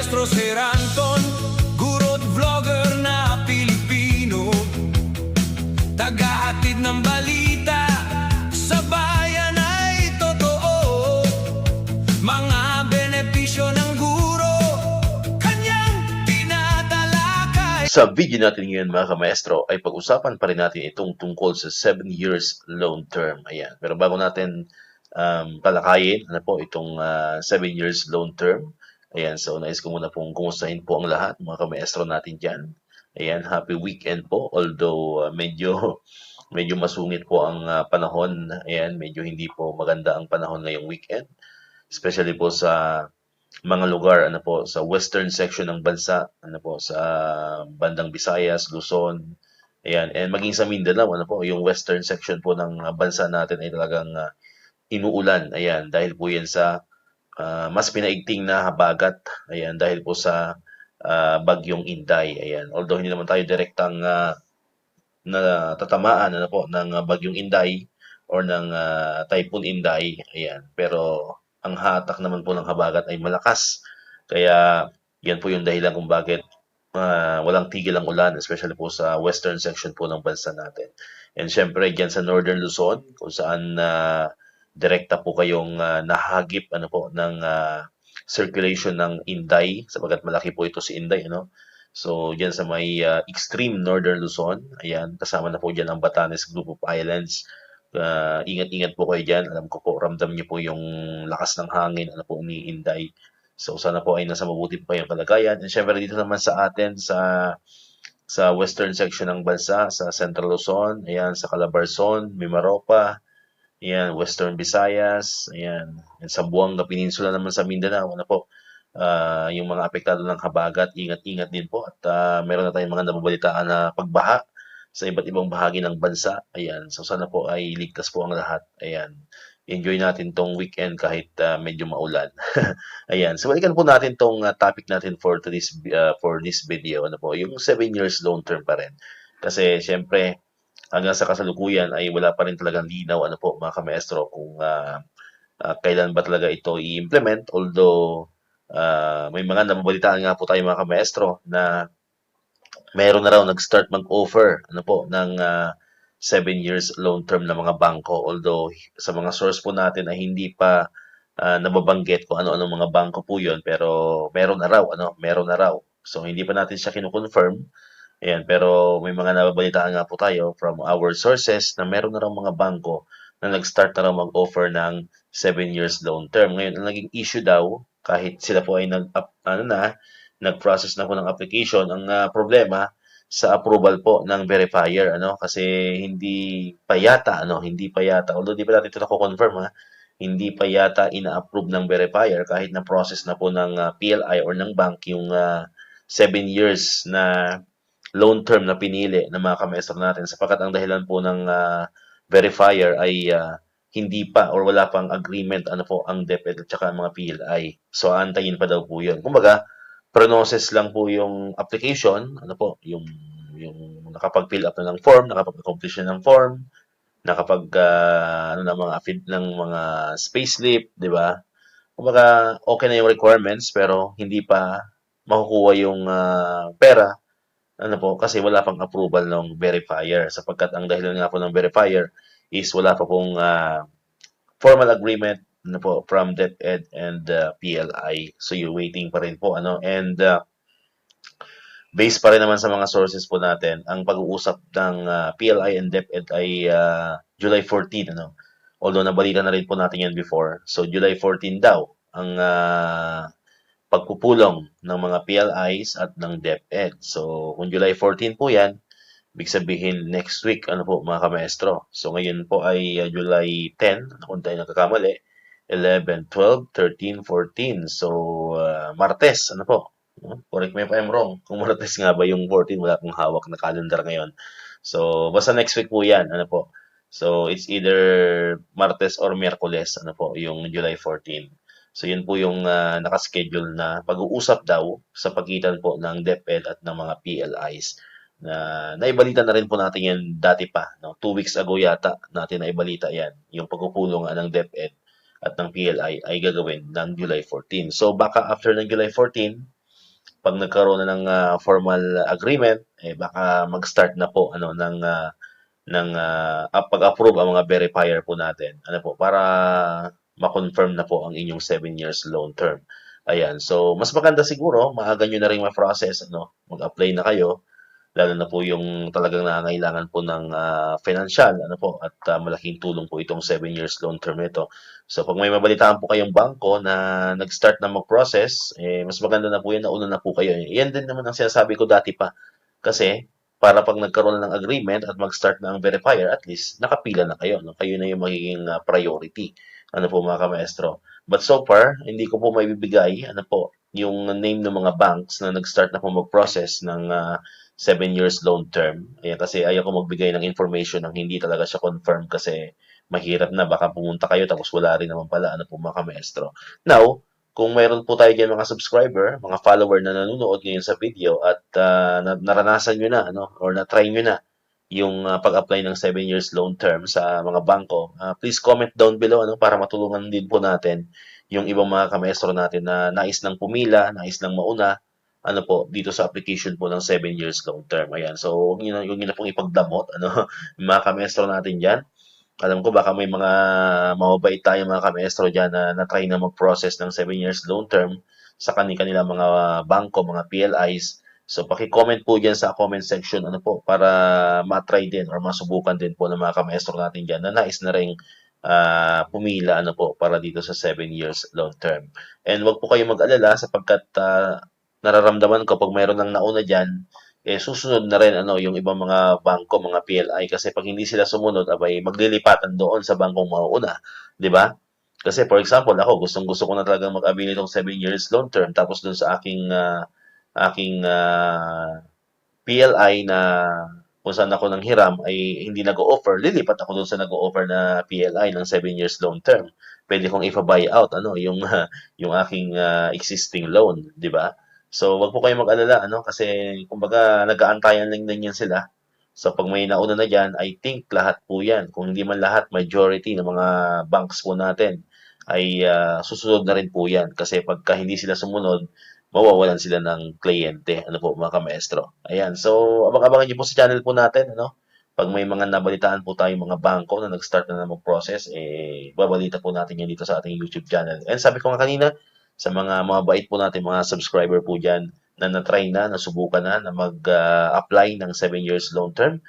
Maestro Sir Anton, guro't vlogger na Pilipino, tagahatid ng balita sa bayan ay totoo. Mga benepisyo ng guro, kanyang tinatalakay. Sa video natin ngayon mga kamaestro ay pag-usapan pa rin natin itong tungkol sa 7 years loan term. Ayan. Pero bago natin talakayin itong 7 years loan term. Ayan, so nais ko muna pong kumustahin po ang lahat mga kamaestro natin dyan. Ayan, happy weekend po. Although medyo masungit po ang panahon. Ayan, medyo hindi po maganda ang panahon ngayong weekend. Especially po sa mga lugar sa western section ng bansa, sa bandang Visayas, Luzon. Ayan, and maging sa Mindanao, yung western section po ng bansa natin ay talagang inuulan. Ayan, dahil po yan sa mas pinaigting na habagat. Ayan, dahil po sa bagyong Inday. Ayan, although hindi naman tayo direktang natatamaan ng bagyong Inday or ng Typhoon Inday. Ayan, pero ang hatak naman po ng habagat ay malakas. Kaya yan po yung dahilan kung bakit walang tigil ang ulan, especially po sa western section po ng bansa natin. And syempre dyan sa northern Luzon, kung saan direkta po kayong nahagip ng circulation ng Inday, sapagkat malaki po ito si Inday. So dyan sa may extreme northern Luzon, ayan, kasama na po dyan ang Batanes Group of Islands. Ingat-ingat po kayo dyan. Alam ko po, ramdam niyo po yung lakas ng hangin ni Inday. So sana po ay nasa mabuti po kayong kalagayan. And syempre dito naman sa atin, sa western section ng bansa, sa Central Luzon, ayan, sa Calabarzon, Mimaropa, ayan, Western Visayas, ayan, and sa Buanga Peninsula naman sa Mindanao, yung mga apektado ng habagat, ingat-ingat din po. At meron na tayong mga nababalitaan na pagbaha sa iba't ibang bahagi ng bansa. Ayan, so sana po ay ligtas po ang lahat. Ayan, enjoy natin tong weekend kahit medyo maulan. Ayan, so balikan po natin tong topic natin for this video, yung 7 years long term pa rin. Kasi syempre, hanggang sa kasalukuyan ay wala pa rin talagang linaw mga kamaestro kung kailan ba talaga ito i-implement. Although may mga nababalitaan nga po tayo mga kamaestro na mayroon na raw nag-start mag-offer ng 7 years loan term na mga bangko. Although sa mga source po natin ay hindi pa nababanggit kung ano-ano mga bangko po yun, pero meron na raw. So hindi pa natin siya kino-confirm. Ayan, pero may mga nababalitaan nga po tayo from our sources na meron na raw mga bangko na nag-start na raw mag-offer ng 7 years loan term. Ngayon, ang naging issue daw, kahit sila po ay nag-process na po ng application, ang problema sa approval po ng verifier, kasi hindi pa yata, although di pa natin ito na-confirm, hindi pa yata ina-approve ng verifier kahit na process na po ng PLI or ng bank yung 7 years na loan term na pinili ng mga kamaestro natin, sapagkat ang dahilan po ng verifier ay hindi pa or wala pang agreement ang DepEd at saka ang mga PLI. So antayin pa daw po 'yun. Kumbaga, process lang po yung application, yung nakapag-fill up na ng form, nakapag-accomplish na ng form, nakapag ng mga payslip, di ba? Kumbaga, okay na yung requirements pero hindi pa makukuha yung pera kasi wala pang approval ng verifier, sapagkat ang dahilan nga po ng verifier is wala pa pong formal agreement from DepEd and PLI. So you're waiting pa rin po and based pa rin naman sa mga sources po natin, ang pag-uusap ng PLI and DepEd ay July 14 although nabalita na rin po natin yan before. So July 14 daw ang pagpupulong ng mga PLIs at ng DepEd. So, kung July 14 po yan, ibig sabihin next week, mga kamaestro. So, ngayon po ay July 10, kung tayo nagkakamali, 11, 12, 13, 14. So, Martes, correct me if I'm wrong. Kung Martes nga ba yung 14, wala pong hawak na calendar ngayon. So, basta next week po yan, So, it's either Martes or Miyerkules, yung July 14. So, yun po yung nakaschedule na pag-uusap daw sa pagitan po ng DepEd at ng mga PLIs. Naibalita na rin po natin yan dati pa. 2 weeks ago yata natin naibalita yan. Yung pagpupulong ng DepEd at ng PLI ay gagawin ng July 14. So, baka after ng July 14, pag nagkaroon na ng formal agreement, baka mag-start na po pag-approve ang mga verifier po natin. Ano po, para ma-confirm na po ang inyong 7 years loan term. Ayan. So, mas maganda siguro, maaga nyo na rin ma-process, mag-apply na kayo, lalo na po yung talagang nangangailangan po ng financial, at malaking tulong po itong 7 years loan term nito. So, pag may mabalitaan po kayong bangko na nag-start na mag-process, mas maganda na po yan, nauna na po kayo. Yan din naman ang sinasabi ko dati pa. Kasi, para pag nagkaroon na ng agreement at mag-start na ang verifier, at least nakapila na kayo. Kayo na yung magiging priority. Ano po mga kamaestro. But so far, hindi ko po maibibigay yung name ng mga banks na nag-start na po mag-process ng 7 years loan term. Ayan, kasi ayaw ko magbigay ng information ng hindi talaga siya confirm kasi mahirap na. Baka pumunta kayo tapos wala rin naman pala. Ano po mga kamaestro. Now, kung mayroon po tayo dyan mga subscriber, mga follower na nanonood ngayon sa video at naranasan nyo na, or na-try nyo na yung pag-apply ng 7 years loan term sa mga bangko, please comment down below para matulungan din po natin yung ibang mga kamaestro natin na nais lang pumila, nais lang mauna, dito sa application po ng 7 years loan term. Ayan, so huwag nyo na pong ipagdamot, yung mga kamaestro natin dyan. Alam ko baka may mga mababait tayong mga kamaestro dyan na na-try na mag-process ng 7 years loan term sa kanila mga bangko, mga PLIs. So, paki-comment po dyan sa comment section para ma-try din or masubukan din po ng mga kamaestro natin dyan na nais na rin pumila para dito sa 7 years loan term. And wag po kayo mag-alala sapagkat nararamdaman ko pag mayroon ng nauna dyan, susunod na rin yung ibang mga bangko, mga PLI kasi pag hindi sila sumunod, abay maglilipatan doon sa bangkong mauuna, 'di ba? Kasi for example, ako gustong-gusto ko na talagang mag-avail nitong 7 years loan term tapos doon sa aking PLI na kung saan ako nang hiram ay hindi nag-o-offer, lilipat ako doon sa nag-o-offer na PLI ng 7 years loan term. Pwede kong ipa-buy out yung yung aking existing loan, 'di ba? So, wag po kayong mag-alala, kasi kumbaga nag-aantayan lang din yan sila. So, pag may nauna na dyan, I think lahat po yan. Kung hindi man lahat, majority ng mga banks po natin ay susunod na rin po yan. Kasi pagka hindi sila sumunod, mawawalan sila ng kliyente. Ano po, mga kamaestro. Ayan. So, abang-abangan niyo po sa channel po natin, Pag may mga nabalitaan po tayong mga bangko na nag-start na mag-process, babalita po natin yan dito sa ating YouTube channel. And sabi ko nga kanina, sa mga mabait po natin, mga subscriber po dyan na na-try na, nasubukan na mag-apply ng 7 years loan term,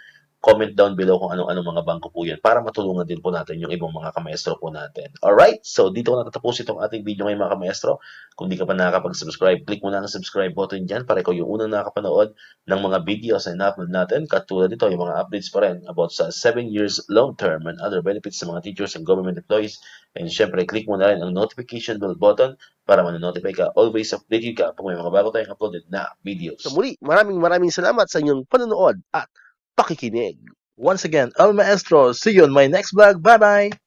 comment down below kung anong mga bangko po yan para matulungan din po natin yung ibang mga kamaestro po natin. Alright, so dito ko natatapos itong ating video ngayon mga kamaestro. Kung di ka pa nakakapag-subscribe, click mo na ang subscribe button dyan para ikaw yung unang nakakapanood ng mga videos na in-upload natin. Katulad dito, yung mga updates pa rin about sa 7 years loan term and other benefits sa mga teachers and government employees. And syempre, click mo na rin ang notification bell button para ma-notify ka. Always updated ka pag may mga bago tayong uploaded na videos. So muli, maraming salamat sa inyong panonood at pakikinig. Once again, El Maestro, see you on my next vlog. Bye-bye!